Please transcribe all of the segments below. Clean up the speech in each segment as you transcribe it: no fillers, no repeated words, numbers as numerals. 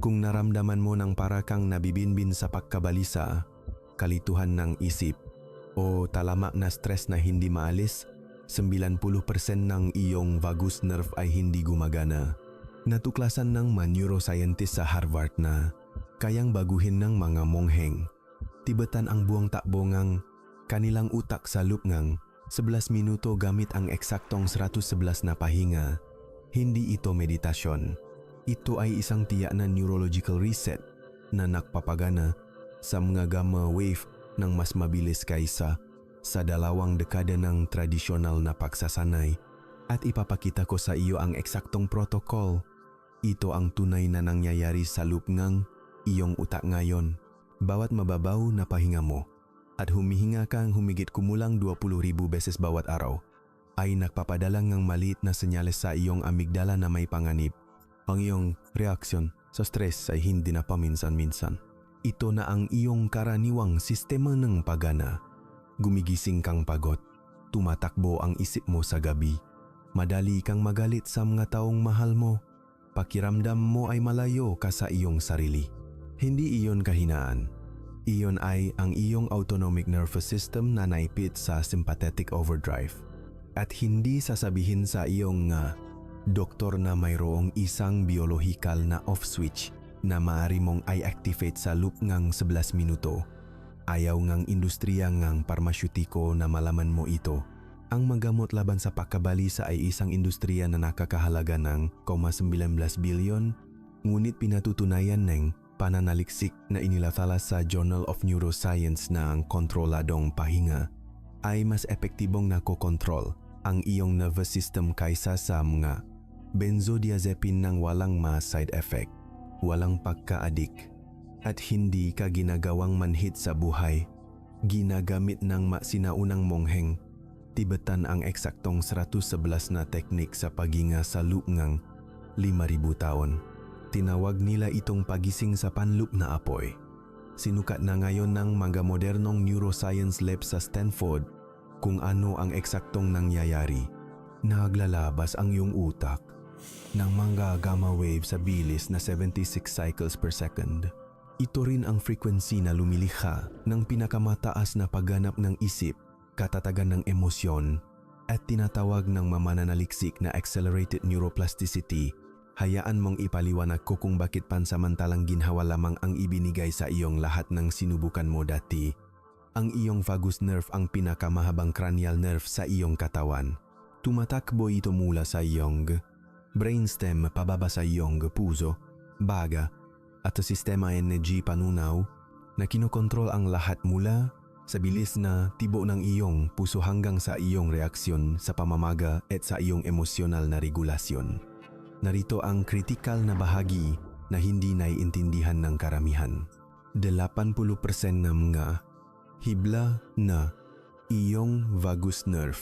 Kung naramdaman mo ng para kang nabibinbin sa pagkabalisa, kalituhan ng isip, o talamak na stress na hindi maalis, 90% ng iyong vagus nerve ay hindi gumagana. Natuklasan ng mga neuroscientist sa Harvard na kayang baguhin ng mga mongheng. Tibetan ang buong takbo ngang kanilang utak sa loop ngang 11 minuto gamit ang eksaktong 111 na pahinga. Hindi ito meditasyon. Ito ay isang tiyak na neurological reset na nagpapagana sa mga gamma wave ng mas mabilis kaysa sa 2 dekada ng tradisyonal na pagsasanay. At ipapakita ko sa iyo ang eksaktong protocol. Ito ang tunay na nangyayari sa loop ngang iyong utak ngayon. Bawat mababaw na pahinga mo at humihinga kang humigit kumulang 20,000 beses bawat araw ay nagpapadala ng maliit na senyales sa iyong amigdala na may panganib. Ang iyong reaksyon sa stress ay hindi na paminsan-minsan. Ito na ang iyong karaniwang sistema ng pagana. Gumigising kang pagod, tumatakbo ang isip mo sa gabi, madali kang magalit sa mga taong mahal mo, pakiramdam mo ay malayo ka sa iyong sarili. Hindi iyon kahinaan. Iyon ay ang iyong autonomic nervous system na naipit sa sympathetic overdrive. At hindi sasabihin sa iyong doktor na mayroong isang biolohikal na off switch na maaari mong i-activate sa loop ngang 11 minuto. Ayaw ngang industriya ngang parmasyutiko na malaman mo ito. Ang manggamot laban sa pagkabalisa ay isang industriya na nakakahalaga ng 19 bilyon, ngunit pinatutunayan ng pananaliksik na inilathala sa Journal of Neuroscience na ang kontroladong pahinga ay mas epektibong nakokontrol ang iyong nervous system kaysa sa mga benzodiazepine nang walang side effect, walang pagka-adik, at hindi ka ginagawang manhid sa buhay. Ginagamit ng sinaunang mongheng Tibetan ang eksaktong 111 na teknik sa paghinga sa loop ngang 5,000 taon. Tinawag nila itong pagising sa panloop na apoy. Sinukat na ngayon ng mga modernong neuroscience lab sa Stanford kung ano ang eksaktong nangyayari. Naglalabas ang iyong utak ng mga gamma wave sa bilis na 76 cycles per second. Ito rin ang frequency na lumilikha ng pinakamataas na pagganap ng isip, katatagan ng emosyon, at tinatawag ng mamananaliksik na accelerated neuroplasticity. Hayaan mong ipaliwanag ko kung bakit pansamantalang ginhawa lamang ang ibinigay sa iyong lahat ng sinubukan mo dati. Ang iyong vagus nerve ang pinakamahabang cranial nerve sa iyong katawan. Tumatakbo ito mula sa iyong brainstem pababa sa iyong puso, baga, at sa sistema energy panunaw na kinokontrol ang lahat mula sa bilis na tibo ng iyong puso hanggang sa iyong reaksyon sa pamamaga at sa iyong emosyonal na regulasyon. Narito ang kritikal na bahagi na hindi naiintindihan ng karamihan. 80% ng mga hibla na iyong vagus nerve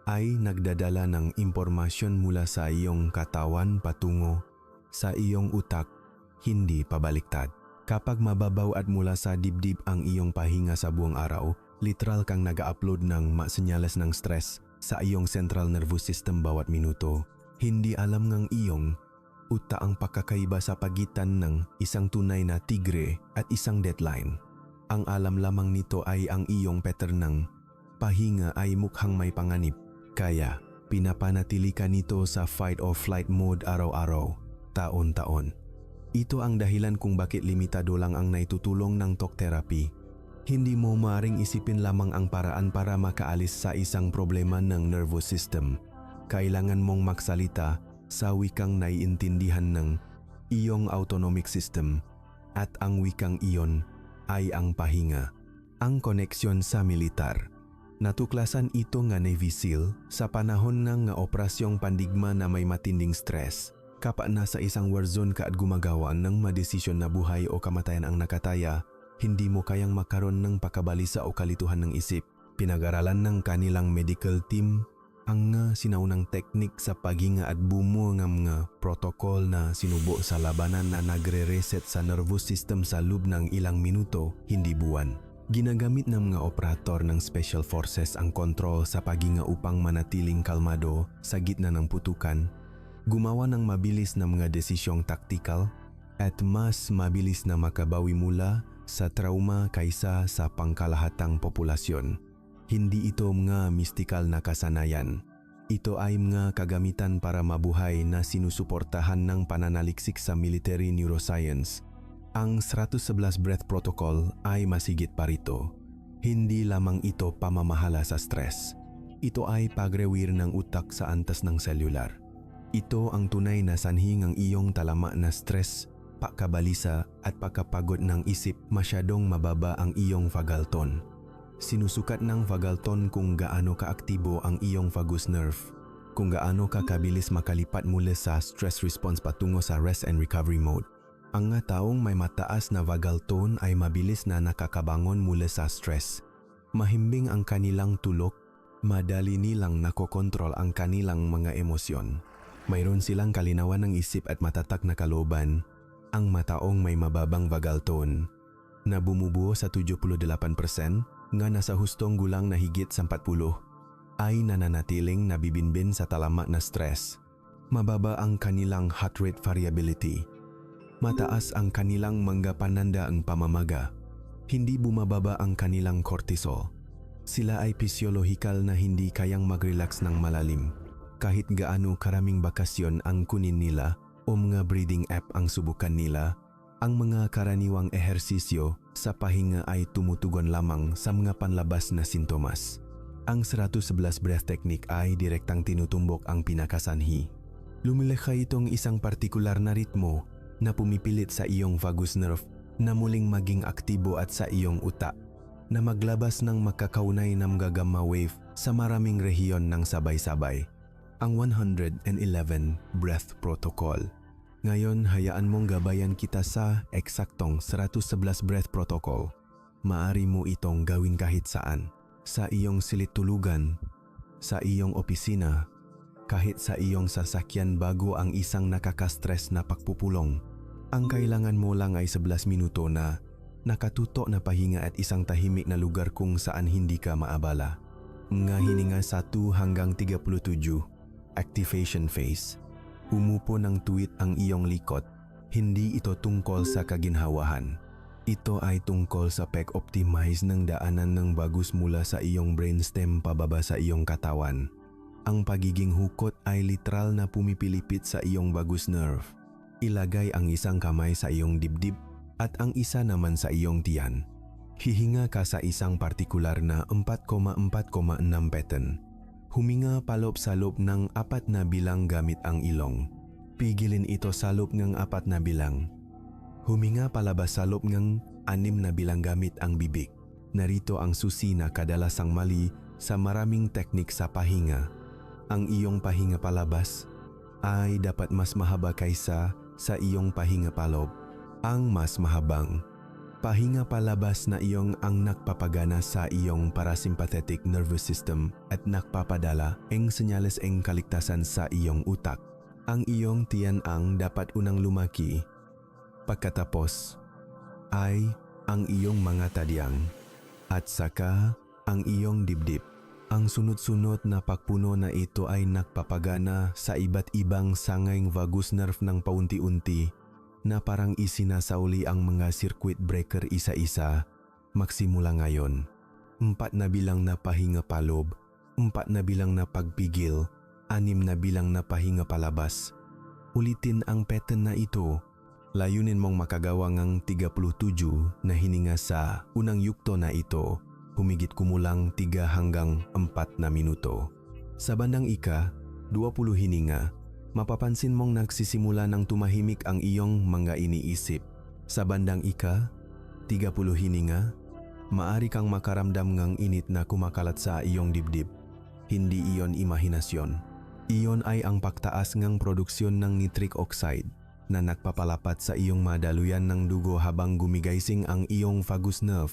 ay nagdadala ng impormasyon mula sa iyong katawan patungo sa iyong utak, hindi pabaliktad. Kapag mababaw at mula sa dibdib ang iyong pahinga sa buong araw, literal kang nag-upload ng senyales ng stress sa iyong central nervous system bawat minuto. Hindi alam ng iyong utak ang pagkakaiba sa pagitan ng isang tunay na tigre at isang deadline. Ang alam lamang nito ay ang iyong pattern ng pahinga ay mukhang may panganib. Kaya pinapanatili ka nito sa fight or flight mode araw-araw, taon-taon. Ito ang dahilan kung bakit limitado lang ang naitutulong ng talk therapy. Hindi mo maaaring isipin lamang ang paraan para makaalis sa isang problema ng nervous system. Kailangan mong magsalita sa wikang naiintindihan ng iyong autonomic system, at ang wikang iyon ay ang pahinga. Ang koneksyon sa militar. Natuklasan ito nga Navy SEAL sa panahon ng operasyong pandigma na may matinding stress. Kapag nasa isang war zone ka at gumagawa ng madesisyon na buhay o kamatayan ang nakataya, hindi mo kayang makaroon ng pakabalisa o kalituhan ng isip. Pinag-aralan ng kanilang medical team ang sinaunang teknik sa paghinga at bumuo ng mga protocol na sinubo sa labanan na nagre-reset sa nervous system sa loob ng ilang minuto, hindi buwan. Ginagamit ng mga operator ng Special Forces ang kontrol sa paghinga upang manatiling kalmado sa gitna ng putukan, gumawa ng mabilis na mga desisyong taktikal, at mas mabilis na makabawi mula sa trauma kaysa sa pangkalahatang populasyon. Hindi ito mga mistikal na kasanayan. Ito ay mga kagamitan para mabuhay na sinusuportahan ng pananaliksik sa military neuroscience. Ang 111 Breath Protocol ay masigit pa rito. Hindi lamang ito pamamahala sa stress. Ito ay pagrewir ng utak sa antas ng selular. Ito ang tunay na sanhi ng iyong talama na stress, pagkabalisa at pagkapagod ng isip. Masyadong mababa ang iyong vagal tone. Sinusukat ng vagal tone kung gaano kaaktibo ang iyong vagus nerve, kung gaano ka kabilis makalipat mula sa stress response patungo sa rest and recovery mode. Ang nga taong may mataas na vagal tone ay mabilis na nakakabangon mula sa stress. Mahimbing ang kanilang tulog, madali nilang nakokontrol ang kanilang mga emosyon. Mayroon silang kalinawan ng isip at matatak na kalooban. Ang mataong may mababang vagal tone na bumubuo sa 78% nga nasa hustong gulang na higit sa 40 ay nananatiling nabibinbin sa talamak na stress. Mababa ang kanilang heart rate variability. Mataas ang kanilang mga panandaang pamamaga. Hindi bumababa ang kanilang cortisol. Sila ay physiological na hindi kayang mag-relax ng malalim. Kahit gaano karaming bakasyon ang kunin nila o mga breathing app ang subukan nila, ang mga karaniwang ehersisyo sa pahinga ay tumutugon lamang sa mga panlabas na sintomas. Ang 111 breath technique ay direktang tinutumbok ang pinakasanhi. Lumilikha itong isang partikular na ritmo na pumipilit sa iyong vagus nerve na muling maging aktibo at sa iyong utak na maglabas ng makakaunay na mga gamma wave sa maraming rehiyon ng sabay-sabay. Ang 111 breath protocol. Ngayon, hayaan mong gabayan kita sa eksaktong 111 breath protocol. Maari mo itong gawin kahit saan. Sa iyong silid-tulugan, sa iyong opisina, kahit sa iyong sasakyan bago ang isang nakaka-stress na pagpupulong. Ang kailangan mo lang ay 11 minuto na nakatutok na pahinga at isang tahimik na lugar kung saan hindi ka maabala. Mga hininga 1 hanggang 37. Activation phase. Umupo ng tuwid ang iyong likod. Hindi ito tungkol sa kaginhawahan. Ito ay tungkol sa pag-optimize ng daanan ng bagus mula sa iyong brainstem pababa sa iyong katawan. Ang pagiging hukot ay literal na pumipilipit sa iyong vagus nerve. Ilagay ang isang kamay sa iyong dibdib at ang isa naman sa iyong tiyan. Hihinga ka sa isang partikular na 4,4,6 pattern. Huminga paloob sa loob ng 4 na bilang gamit ang ilong. Pigilin ito sa loob ng 4 na bilang. Huminga palabas sa loob ng 6 na bilang gamit ang bibig. Narito ang susi na kadalasang mali sa maraming teknik sa pahinga. Ang iyong pahinga palabas ay dapat mas mahaba kaysa sa iyong pahinga paloob. Ang mas mahabang pahinga palabas na iyong ang nagpapagana sa iyong parasympathetic nervous system at nagpapadala ng senyales ng kaligtasan sa iyong utak. Ang iyong tiyan ang dapat unang lumaki. Pagkatapos ay ang iyong mga tadyang at saka ang iyong dibdib. Ang sunod-sunod na pagpuno na ito ay nagpapagana sa iba't ibang sangayng vagus nerve ng paunti-unti na parang isinasauli ang mga circuit breaker isa-isa. Magsimula ngayon. 4 na bilang na pahinga paloob, 4 na bilang na pagpigil, 6 na bilang na pahinga palabas. Ulitin ang pattern na ito. Layunin mong makagawa ng 37 na hininga sa unang yugto na ito. Humigit kumulang 3 hanggang 4 na minuto. Sa bandang ika, 20 hininga, mapapansin mong nagsisimula ng tumahimik ang iyong mga iniisip. Sa bandang ika, 30 hininga, maari kang makaramdam ng init na kumakalat sa iyong dibdib. Hindi iyon imahinasyon. Iyon ay ang pagtaas ng produksyon ng nitric oxide na nagpapalapat sa iyong madaluyan ng dugo habang gumigising ang iyong vagus nerve.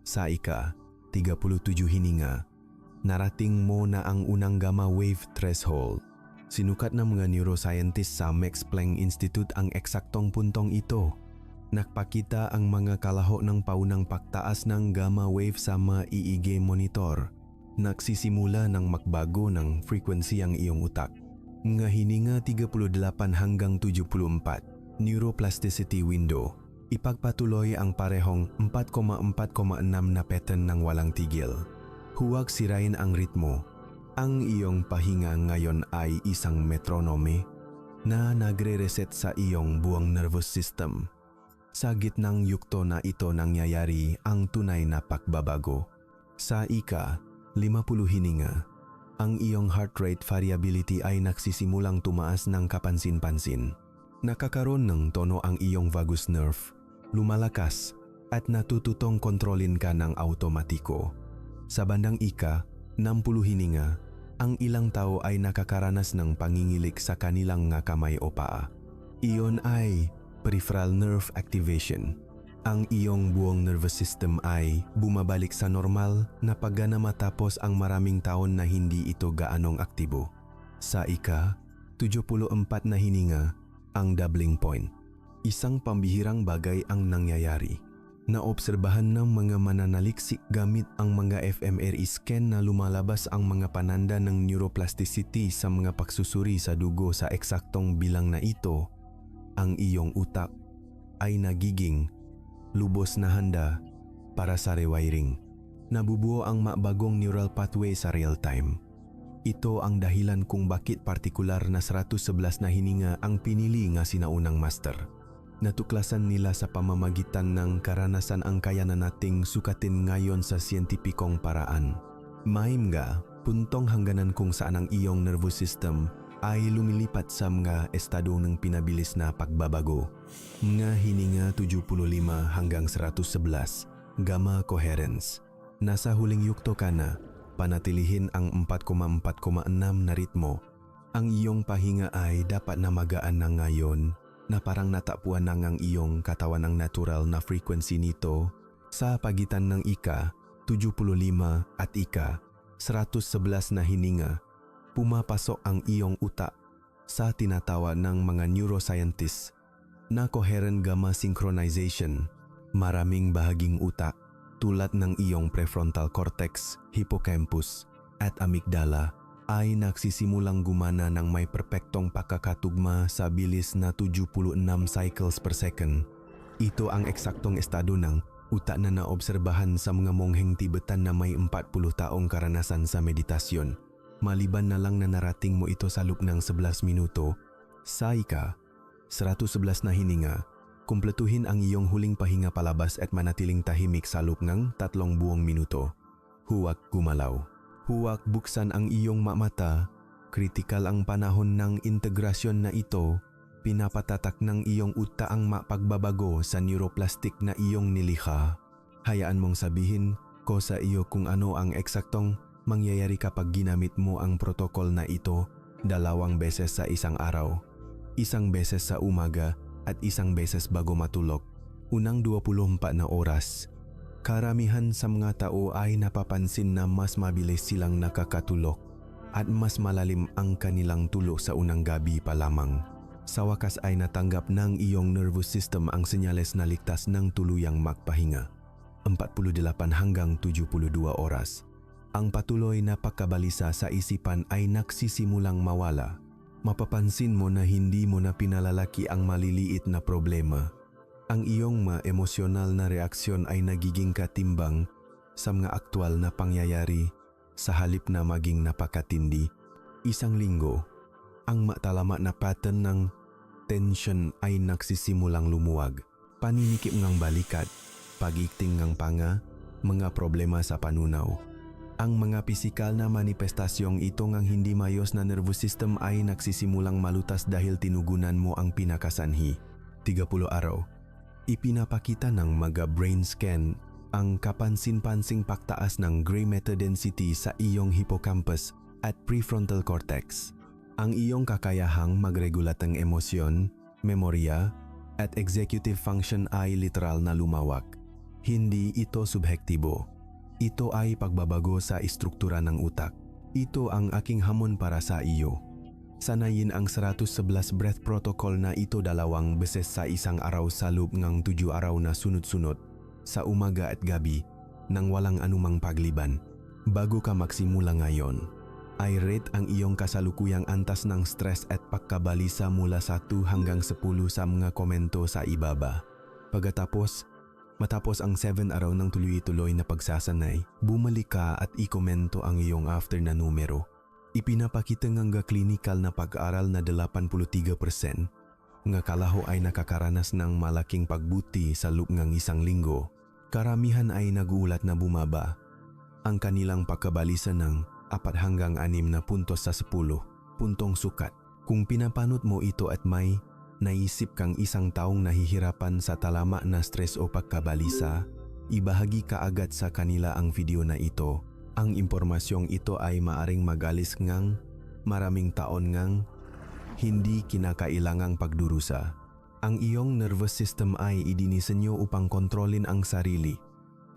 Sa ika, 37 hininga, narating mo na ang unang gamma wave threshold. Sinukat ng mga neuroscientist sa Max Planck Institute ang eksaktong puntong ito. Nakpakita ang mga kalaho ng paunang pagtaas ng gamma wave sa mga EEG monitor. Nagsisimula ng magbago ng frequency ang iyong utak. Mga hininga 38 hanggang 74. Neuroplasticity window. Ipagpatuloy ang parehong 4,4,6 na pattern ng walang tigil. Huwag sirain ang ritmo. Ang iyong pahinga ngayon ay isang metronome na nagre-reset sa iyong buong nervous system. Sa gitnang yugto na ito nangyayari ang tunay na pagbabago. Sa ika-50 hininga, ang iyong heart rate variability ay nagsisimulang tumaas ng kapansin-pansin. Nakakaroon ng tono ang iyong vagus nerve, lumalakas at natututong kontrolin ka ng automatiko. Sa bandang ika-60 hininga, ang ilang tao ay nakakaranas ng pangingilik sa kanilang nga kamay o paa. Iyon ay peripheral nerve activation. Ang iyong buong nervous system ay bumabalik sa normal na paggana matapos ang maraming taon na hindi ito gaanong aktibo. Sa ika-74 na hininga, ang doubling point. Isang pambihirang bagay ang nangyayari. Naobserbahan ng mga mananaliksik gamit ang mga fMRI scan na lumalabas ang mga pananda ng neuroplasticity sa mga pagsusuri sa dugo sa eksaktong bilang na ito. Ang iyong utak ay nagiging lubos na handa para sa rewiring. Nabubuo ang mabagong neural pathway sa real time. Ito ang dahilan kung bakit partikular na 111 na hininga ang pinili nga sinaunang master. Natuklasan nila sa pamamagitan ng karanasan ang kayanan nating sukatin ngayon sa siyentipikong paraan. May mga puntong hangganan kung saan ang iyong nervous system ay lumilipat sa mga estado ng pinabilis na pagbabago. Mga hininga 75 hanggang 111, gamma coherence. Nasa huling yugto ka na, panatilihin ang 4,4,6 na ritmo. Ang iyong pahinga ay dapat na magaan na ngayon na parang natapuan na ang iyong katawan ng natural na frequency nito sa pagitan ng ika-75 at ika-111 na hininga. Pumapasok ang iyong utak sa tinatawag ng mga neuroscientists na coherent gamma synchronization. Maraming bahaging utak tulad ng iyong prefrontal cortex, hippocampus at amygdala ay nagsisimulang gumana ng may perpektong pagkakatugma sa bilis na 76 cycles per second. Ito ang eksaktong estado ng utak na naobserbahan sa mga mongheng Tibetan na may 40 taong karanasan sa meditasyon. Maliban na lang na narating mo ito sa loob ng 11 minuto, sa ika-111 na hininga, kumpletuhin ang iyong huling pahinga palabas at manatiling tahimik sa loob ng 3 buong minuto. Huwag gumalaw. Huwag buksan ang iyong mata. Kritikal ang panahon ng integrasyon na ito. Pinapatatak ng iyong utak ang pagbabago sa neuroplastic na iyong nilikha. Hayaan mong sabihin ko sa iyo kung ano ang eksaktong mangyayari kapag ginamit mo ang protokol na ito 2 beses sa isang araw. 1 beses sa umaga at 1 beses bago matulog. Unang 24 na oras. Karamihan sa mga tao ay napapansin na mas mabilis silang nakakatulog at mas malalim ang kanilang tulog sa unang gabi pa lamang. Sa wakas ay natanggap ng iyong nervous system ang senyales na ligtas ng tuluyang magpahinga. 48 hanggang 72 oras. Ang patuloy na pagkabalisa sa isipan ay nagsisimulang mawala. Mapapansin mo na hindi mo na pinalalaki ang maliliit na problema. Ang iyong emosyonal na reaksyon ay nagiging katimbang sa mga aktwal na pangyayari sa halip na maging napakatindi. 1 linggo, ang matalama na pattern ng tension ay nagsisimulang lumuwag. Paninikip ngang balikat, pagigting ngang panga, mga problema sa panunaw. Ang mga pisikal na manifestasyong ito ngang hindi mayos na nervous system ay nagsisimulang malutas dahil tinugunan mo ang pinakasanhi. 30 araw. Ipinapakita ng mga brain scan ang kapansin-pansing pagtaas ng gray matter density sa iyong hippocampus at prefrontal cortex. Ang iyong kakayahang magregulat ng emosyon, memorya, at executive function ay literal na lumawak. Hindi ito subjektibo. Ito ay pagbabago sa istruktura ng utak. Ito ang aking hamon para sa iyo. Sanayin ang 111 breath protocol na ito 2 beses sa isang araw sa loob ng 7 araw na sunod-sunod, sa umaga at gabi, nang walang anumang pagliban. Bago ka magsimula ngayon, ay rate ang iyong kasalukuyang antas ng stress at pagkabalisa mula 1 hanggang 10 sa mga komento sa ibaba. Matapos ang 7 araw ng tuloy-tuloy na pagsasanay, bumalik ka at ikomento ang iyong after na numero. Ipinapakita nga klinikal na pag-aral na 83% nga kalaho ay nakakaranas ng malaking pagbuti sa loob ng 1 linggo. Karamihan ay naguulat na bumaba ang kanilang pagkabalisa ng 4 hanggang 6 na puntos sa 10 puntong sukat. Kung pinapanot mo ito at may naisip kang isang taong nahihirapan sa talama na stress o pagkabalisa, ibahagi ka agad sa kanila ang video na ito. Ang impormasyong ito ay maaring magalis ngang maraming taon ngang hindi kinakailangang pagdurusa. Ang iyong nervous system ay idinisenyo upang kontrolin ang sarili.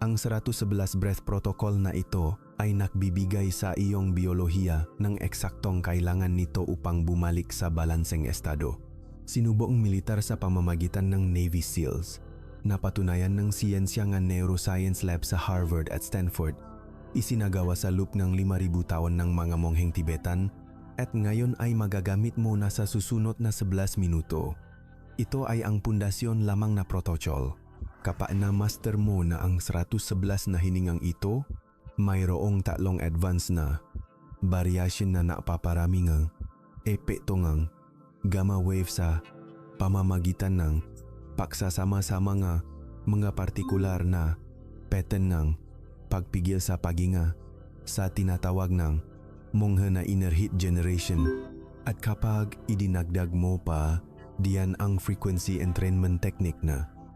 Ang 111 breath protocol na ito ay nagbibigay sa iyong biyolohiya ng eksaktong kailangan nito upang bumalik sa balanseng estado. Sinubong militar sa pamamagitan ng Navy SEALs. Napatunayan ng siyensya ng neuroscience lab sa Harvard at Stanford. Isinagawa sa loob ng 5,000 taon ng mga mongheng Tibetan at ngayon ay magagamit mo na sa susunod na 11 minuto. Ito ay ang pundasyon lamang na protocol. Kapag na-master mo na ang 111 na hiningang ito, mayroong 3 advance na variation na napaparami ng epekto ng gamma wave sa pamamagitan ng pagsasama-sama ng mga partikular na pattern ng pagpigil sa paghinga sa tinatawag ng monghe na inner heat generation. At kapag idinagdag mo pa diyan ang frequency entrainment technique na